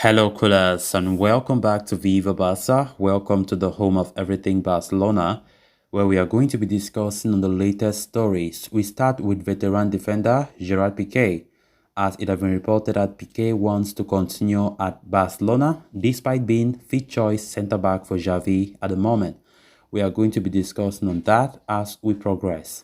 Hello, coolers, and welcome back to Viva Barca. Welcome to the home of everything Barcelona, where we are going to be discussing on the latest stories. We start with veteran defender Gérard Pique, as it has been reported that Pique wants to continue at Barcelona despite being fifth choice centre-back for Xavi at the moment. We are going to be discussing on that as we progress.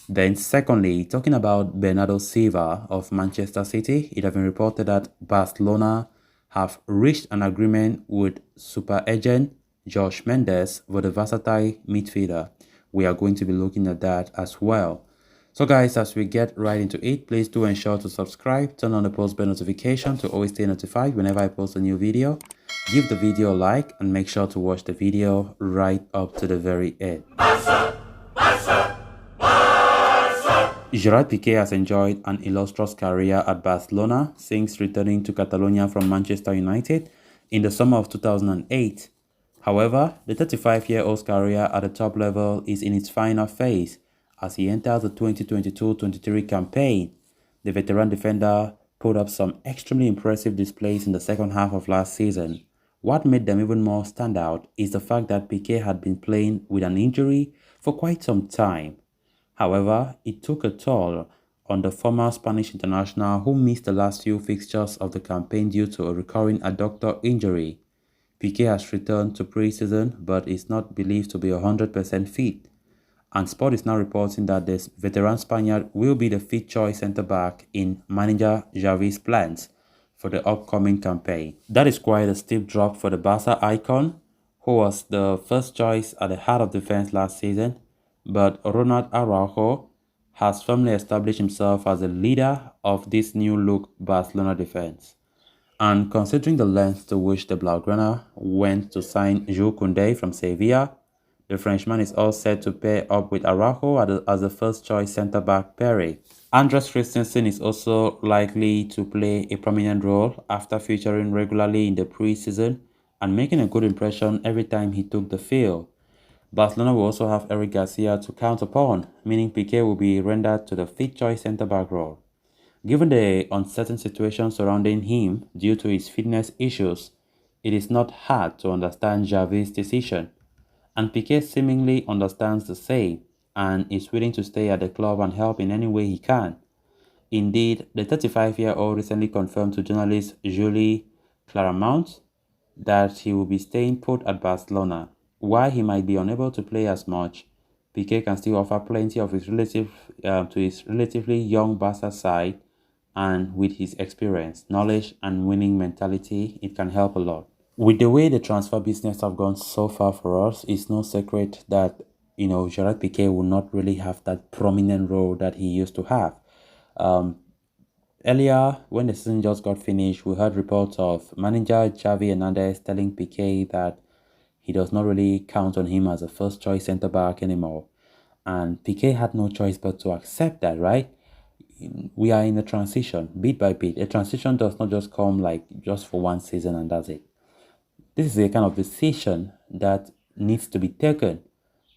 Then secondly, talking about Bernardo Silva of Manchester City, it has been reported that Barcelona have reached an agreement with super agent Josh Mendes for the versatile midfielder. We are going to be looking at that as well. So guys, as we get right into it, please do ensure to subscribe, turn on the post bell notification to always stay notified whenever I post a new video. Give the video a like and make sure to watch the video right up to the very end. Gérard Pique has enjoyed an illustrious career at Barcelona since returning to Catalonia from Manchester United in the summer of 2008. However, the 35-year-old's career at the top level is in its final phase as he enters the 2022-23 campaign. The veteran defender put up some extremely impressive displays in the second half of last season. What made them even more stand out is the fact that Pique had been playing with an injury for quite some time. However, it took a toll on the former Spanish international who missed the last few fixtures of the campaign due to a recurring adductor injury. Pique has returned to pre-season but is not believed to be 100% fit. And Sport is now reporting that this veteran Spaniard will be the fifth choice centre-back in manager Xavi's plans for the upcoming campaign. That is quite a steep drop for the Barca icon, who was the first choice at the heart of defense last season. But Ronald Araujo has firmly established himself as the leader of this new-look Barcelona defense. And considering the length to which the Blaugrana went to sign Jules Koundé from Sevilla, the Frenchman is all set to pair up with Araujo as the first-choice centre-back pairing. Andres Christensen is also likely to play a prominent role after featuring regularly in the pre-season and making a good impression every time he took the field. Barcelona will also have Eric Garcia to count upon, meaning Pique will be rendered to the fifth-choice centre-back role. Given the uncertain situation surrounding him due to his fitness issues, it is not hard to understand Xavi's decision. And Pique seemingly understands the same and is willing to stay at the club and help in any way he can. Indeed, the 35-year-old recently confirmed to journalist Julie Claramount that he will be staying put at Barcelona. While he might be unable to play as much, Pique can still offer plenty of his to his relatively young Barca side, and with his experience, knowledge, and winning mentality, it can help a lot. With the way the transfer business have gone so far for us, it's no secret that Gérard Pique will not really have that prominent role that he used to have. Earlier, when the season just got finished, we heard reports of manager Xavi Hernandez telling Pique that he does not really count on him as a first-choice centre-back anymore. And Pique had no choice but to accept that, right? We are in a transition, bit by bit. A transition does not just come like just for one season and that's it. This is a kind of decision that needs to be taken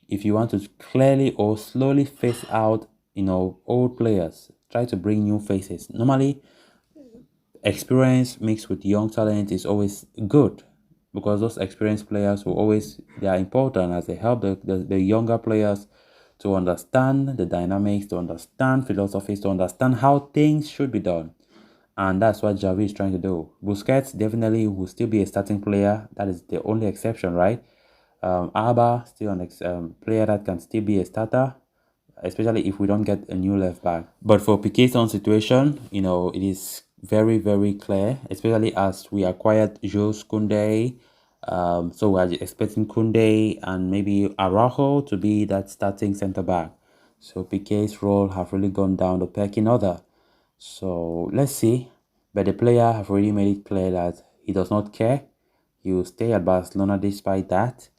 if you want to clearly or slowly phase out, old players. Try to bring new faces. Normally, experience mixed with young talent is always good, because those experienced players they are important as they help the younger players to understand the dynamics, to understand philosophies, to understand how things should be done. And that's what Xavi is trying to do. Busquets definitely will still be a starting player. That is the only exception, right? Alba, still an player that can still be a starter, especially if we don't get a new left back. But for Pique's own situation, it is very, very clear, especially as we acquired Jules Koundé. So we are expecting Koundé and maybe Araujo to be that starting centre-back. So Pique's role have really gone down the pecking order. So let's see. But the player have already made it clear that he does not care. He will stay at Barcelona despite that.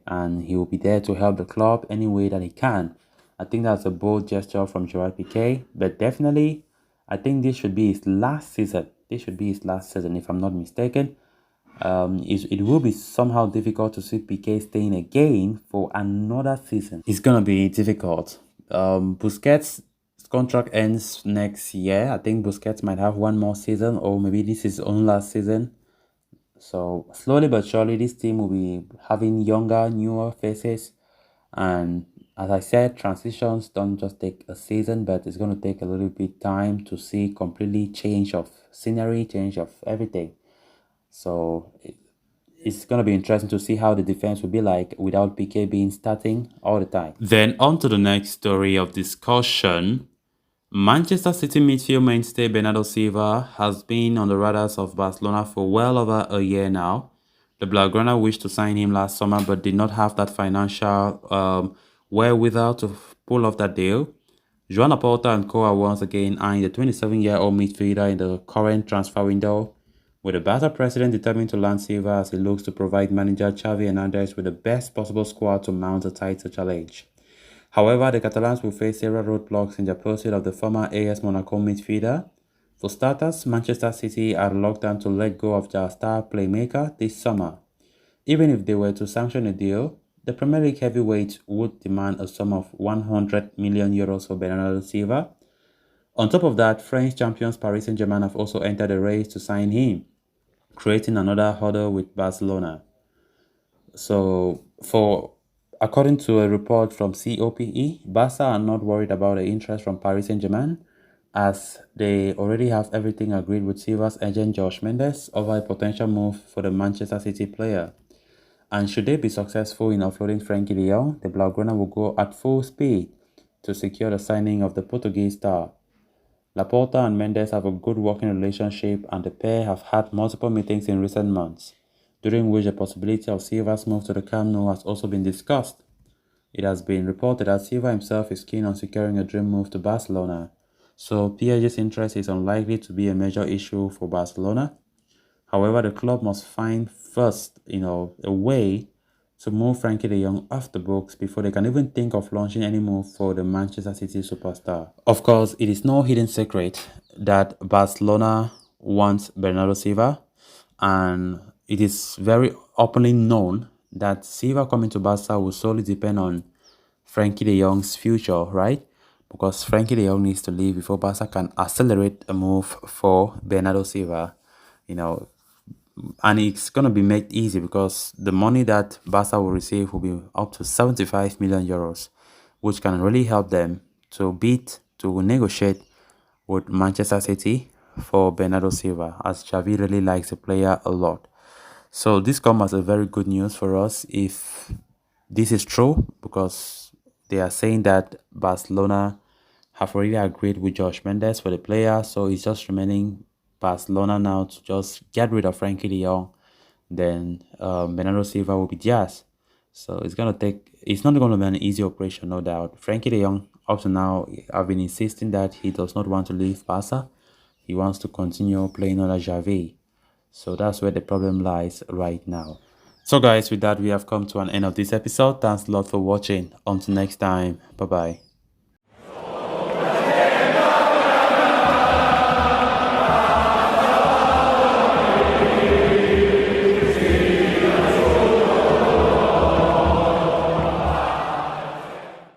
And he will be there to help the club any way that he can. I think that's a bold gesture from Gérard Pique. But definitely, I think this should be his last season. This should be his last season, if I'm not mistaken. It will be somehow difficult to see Pique staying again for another season. It's gonna be difficult. Busquets' contract ends next year. I think Busquets might have one more season, or maybe this is his own last season So slowly but surely, this team will be having younger, newer faces. And as I said, transitions don't just take a season, but it's going to take a little bit time to see completely change of scenery, change of everything. So it's going to be interesting to see how the defense will be like without Pique being starting all the time. Then on to the next story of discussion. Manchester City midfield mainstay Bernardo Silva has been on the radars of Barcelona for well over a year now. The Blaugrana wished to sign him last summer but did not have that financial wherewithal to pull off that deal. Joan Laporta and co are once again eyeing the 27-year-old midfielder in the current transfer window, with the Barca president determined to land Silva as he looks to provide manager Xavi Hernandez with the best possible squad to mount a title challenge. However, the Catalans will face several roadblocks in their pursuit of the former AS Monaco midfielder. For starters, Manchester City are reluctant to let go of their star playmaker this summer. Even if they were to sanction a deal, the Premier League heavyweight would demand a sum of 100 million euros for Bernardo Silva. On top of that, French champions Paris Saint-Germain have also entered the race to sign him, creating another hurdle with Barcelona. According to a report from COPE, Barca are not worried about the interest from Paris Saint-Germain, as they already have everything agreed with Silva's agent Josh Mendes over a potential move for the Manchester City player. And should they be successful in offloading Frenkie de Jong, the Blaugrana will go at full speed to secure the signing of the Portuguese star. Laporta and Mendes have a good working relationship, and the pair have had multiple meetings in recent months, during which the possibility of Silva's move to the Camp Nou has also been discussed. It has been reported that Silva himself is keen on securing a dream move to Barcelona, so PSG's interest is unlikely to be a major issue for Barcelona. However, the club must find first, a way to move Frenkie de Jong off the books before they can even think of launching any move for the Manchester City superstar. Of course, it is no hidden secret that Barcelona wants Bernardo Silva, and it is very openly known that Silva coming to Barca will solely depend on Frenkie de Jong's future, right? Because Frenkie de Jong needs to leave before Barca can accelerate a move for Bernardo Silva, you know, and it's going to be made easy because the money that Barca will receive will be up to 75 million euros, which can really help them to negotiate with Manchester City for Bernardo Silva, as Xavi really likes the player a lot. So this comes as a very good news for us if this is true, because they are saying that Barcelona have already agreed with Josh Mendes for the player, so it's just remaining Barcelona now to just get rid of Frankie de Jong. Then Bernardo Silva will be theirs. So it's not going to be an easy operation, no doubt. Frankie de Jong, up to now, I've been insisting that he does not want to leave Barca. He wants to continue playing under Xavi. So that's where the problem lies right now. So guys, with that, we have come to an end of this episode. Thanks a lot for watching. Until next time, bye bye.